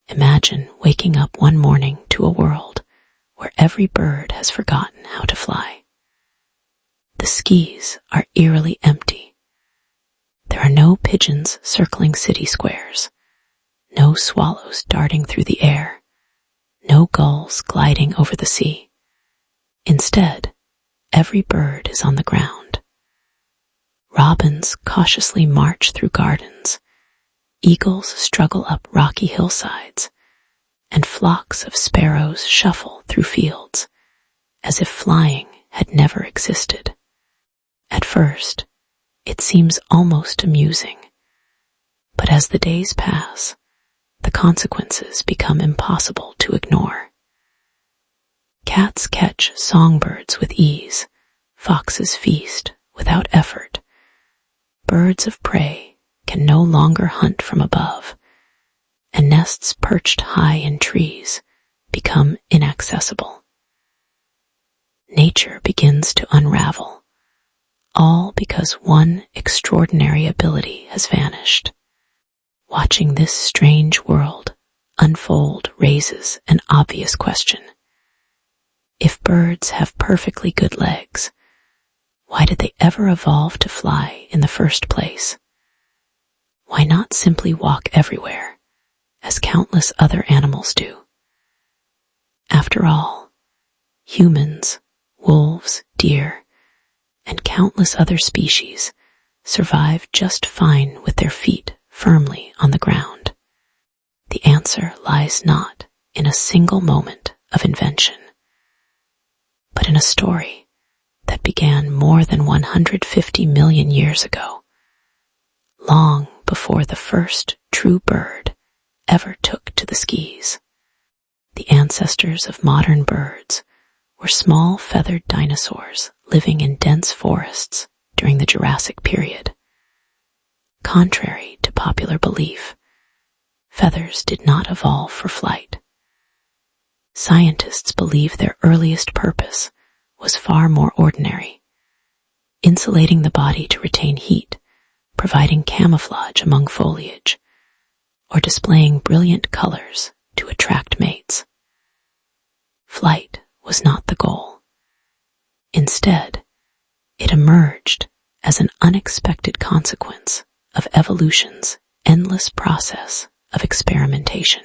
Imagine waking up one morning to a world where every bird has forgotten how to fly. The skies are eerily empty. There are no pigeons circling city squares, no swallows darting through the air, no gulls gliding over the sea. Instead, every bird is on the ground. Robins cautiously march through gardens, eagles struggle up rocky hillsides, and flocks of sparrows shuffle through fields, as if flying had never existed. At first, it seems almost amusing, but as the days pass, the consequences become impossible to ignore. Cats catch songbirds with ease, foxes feast without effort. Birds of prey can no longer hunt from above, and nests perched high in trees become inaccessible. Nature begins to unravel, all because one extraordinary ability has vanished. Watching this strange world unfold raises an obvious question. If birds have perfectly good legs, why did they ever evolve to fly in the first place? Why not simply walk everywhere, as countless other animals do? After all, humans, wolves, deer, and countless other species survive just fine with their feet firmly on the ground. The answer lies not in a single moment of invention, but in a story that began more than 150 million years ago, long before the first true bird ever took to the skies. The ancestors of modern birds were small feathered dinosaurs living in dense forests during the Jurassic period. Contrary to popular belief, feathers did not evolve for flight. Scientists believe their earliest purpose was far more ordinary, insulating the body to retain heat, providing camouflage among foliage, or displaying brilliant colors to attract mates. Flight was not the goal. Instead, it emerged as an unexpected consequence of evolution's endless process of experimentation.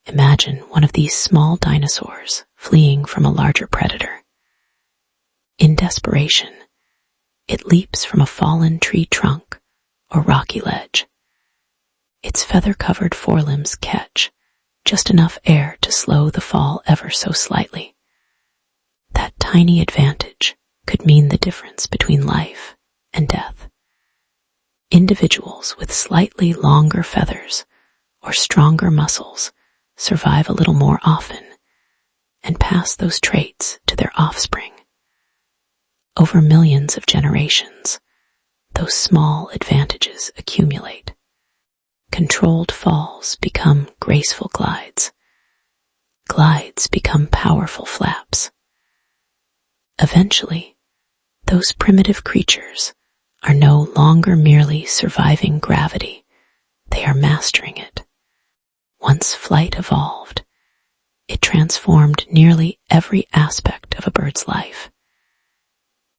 Imagine one of these small dinosaurs fleeing from a larger predator. In desperation, it leaps from a fallen tree trunk or rocky ledge. Its feather-covered forelimbs catch just enough air to slow the fall ever so slightly. That tiny advantage could mean the difference between life and death. Individuals with slightly longer feathers or stronger muscles survive a little more often and pass those traits to their offspring. Over millions of generations, those small advantages accumulate. Controlled falls become graceful glides. Glides become powerful flaps. Eventually, those primitive creatures are no longer merely surviving gravity, they are mastering it. Once flight evolved, it transformed nearly every aspect of a bird's life.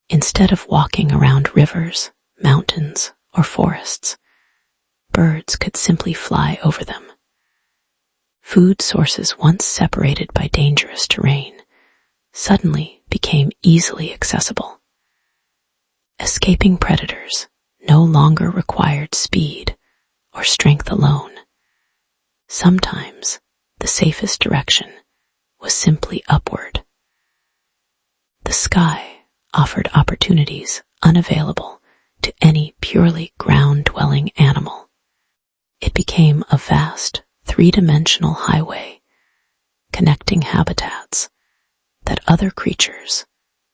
Instead of walking around rivers, mountains, or forests, birds could simply fly over them. Food sources once separated by dangerous terrain suddenly became easily accessible. Escaping predators no longer required speed or strength alone. Sometimes the safest direction was simply upward. The sky offered opportunities unavailable to any purely ground-dwelling animal. It became a vast, three-dimensional highway connecting habitats that other creatures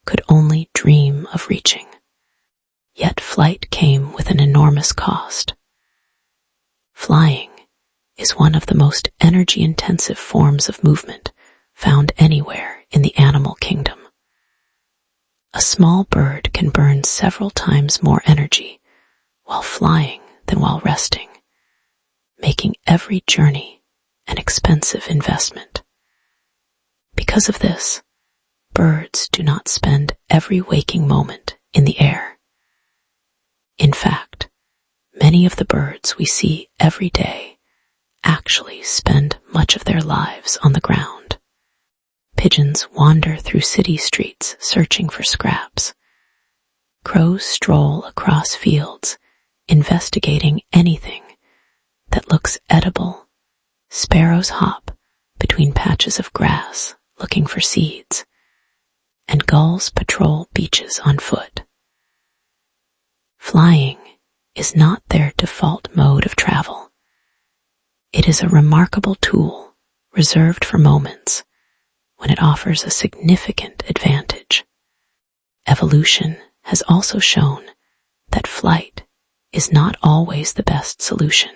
could only dream of reaching. Yet flight came with an enormous cost. Flying is one of the most energy-intensive forms of movement found anywhere in the animal kingdom. A small bird can burn several times more energy while flying than while resting, making every journey an expensive investment. Because of this, birds do not spend every waking moment in the air. In fact, many of the birds we see every day actually spend much of their lives on the ground. Pigeons wander through city streets searching for scraps. Crows stroll across fields, investigating anything that looks edible. Sparrows hop between patches of grass, looking for seeds, and gulls patrol beaches on foot. Flying is not their default mode of travel. It is a remarkable tool reserved for moments when it offers a significant advantage. Evolution has also shown that flight is not always the best solution.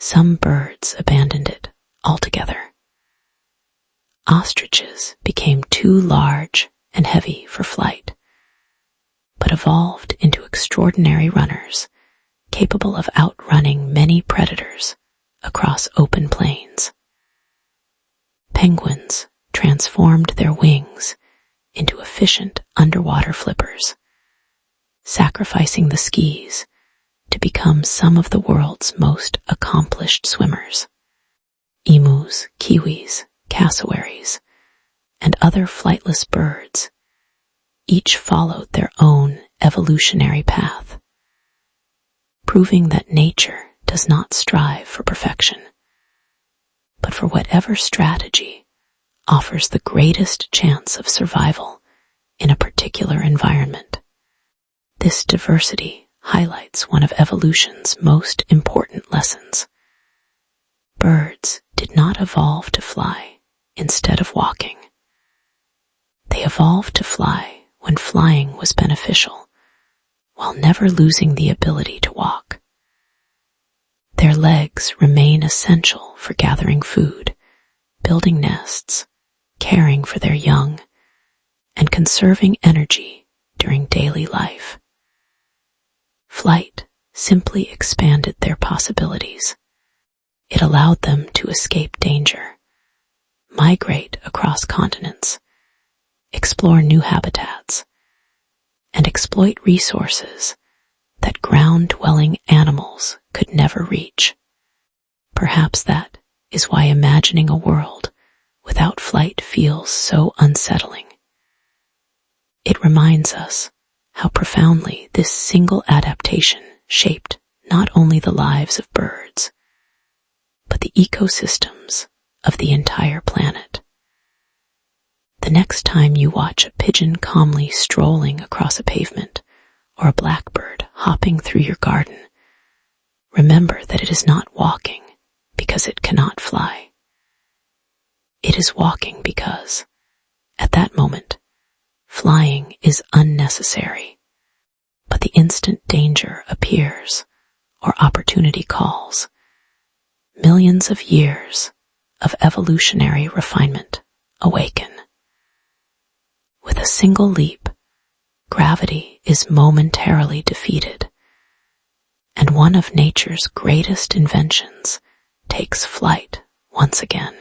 Some birds abandoned it altogether. Ostriches became too large and heavy for flight, but evolved into extraordinary runners capable of outrunning many predators across open plains. Penguins transformed their wings into efficient underwater flippers, sacrificing the skis to become some of the world's most accomplished swimmers. Emus, kiwis, cassowaries, and other flightless birds each followed their own evolutionary path, proving that nature does not strive for perfection, but for whatever strategy offers the greatest chance of survival in a particular environment. This diversity highlights one of evolution's most important lessons. Birds did not evolve to fly instead of walking. They evolved to fly when flying was beneficial, while never losing the ability to walk. Their legs remain essential for gathering food, building nests, caring for their young, and conserving energy during daily life. Flight simply expanded their possibilities. It allowed them to escape danger, migrate across continents, explore new habitats, and exploit resources that ground-dwelling animals could never reach. Perhaps that is why imagining a world without flight feels so unsettling. It reminds us how profoundly this single adaptation shaped not only the lives of birds, but the ecosystems of the entire planet. The next time you watch a pigeon calmly strolling across a pavement or a blackbird hopping through your garden, remember that it is not walking because it cannot fly. It is walking because, at that moment, flying is unnecessary, but the instant danger appears or opportunity calls, millions of years of evolutionary refinement awaken. With a single leap, gravity is momentarily defeated, and one of nature's greatest inventions takes flight once again.